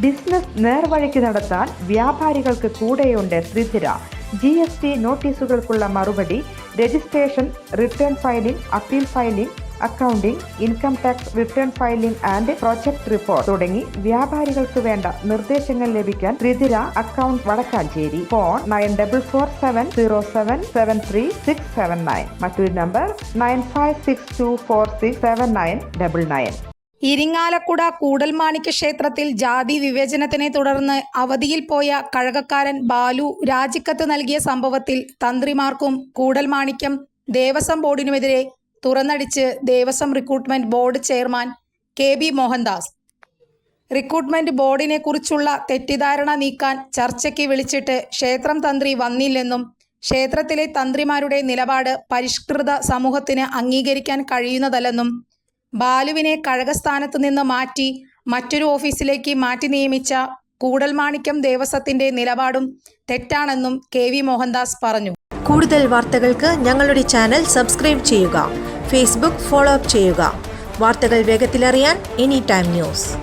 Business നേർവഴിക്ക് നടത്താൻ വ്യാപാരികൾക്ക് കൂടെയുണ്ട് ത്രിധിര. GST നോട്ടീസുകൾക്കുള്ള മറുപടി, registration, return filing, appeal filing, accounting, income tax return filing and project report തുടങ്ങി വ്യാപാരികൾക്ക് വേണ്ട നിർദ്ദേശങ്ങൾ ലഭിക്കാൻ ത്രിധിര അക്കൗണ്ട് വടക്കാഞ്ചേരി. ഫോൺ 9447077369. മറ്റൊരു നമ്പർ 9562467999. ഇരിങ്ങാലക്കുട കൂടൽമാണിക്യ ക്ഷേത്രത്തിൽ ജാതി വിവേചനത്തിനെ തുടർന്ന് അവധിയിൽ പോയ കഴകക്കാരൻ ബാലു രാജിക്കത്ത് നൽകിയ സംഭവത്തിൽ തന്ത്രിമാർക്കും കൂടൽമാണിക്യം ദേവസ്വം ബോർഡിനുമെതിരെ തുറന്നടിച്ച് Devaswom recruitment board chairman KB Mohandas. Recruitment ബോർഡിനെ കുറിച്ചുള്ള തെറ്റിദ്ധാരണ നീക്കാൻ ചർച്ചയ്ക്ക് വിളിച്ചിട്ട് ക്ഷേത്രം തന്ത്രി വന്നില്ലെന്നും ക്ഷേത്രത്തിലെ തന്ത്രിമാരുടെ നിലപാട് പരിഷ്കൃത സമൂഹത്തിന് അംഗീകരിക്കാൻ കഴിയുന്നതല്ലെന്നും ബാലുവിനെ കഴകസ്ഥാനത്ത് നിന്ന് മാറ്റി മറ്റൊരു ഓഫീസിലേക്ക് മാറ്റി നിയമിച്ച കൂടൽമാണിക്യം ദേവസ്വത്തിന്റെ നിലപാടും തെറ്റാണെന്നും KB മോഹൻദാസ് പറഞ്ഞു. കൂടുതൽ വാർത്തകൾക്ക് ഞങ്ങളുടെ ചാനൽ സബ്സ്ക്രൈബ് ചെയ്യുക. ഫേസ്ബുക്ക് ഫോളോ അപ്പ് ചെയ്യുക. വാർത്തകൾ വേഗത്തിലറിയാൻ Anytime News.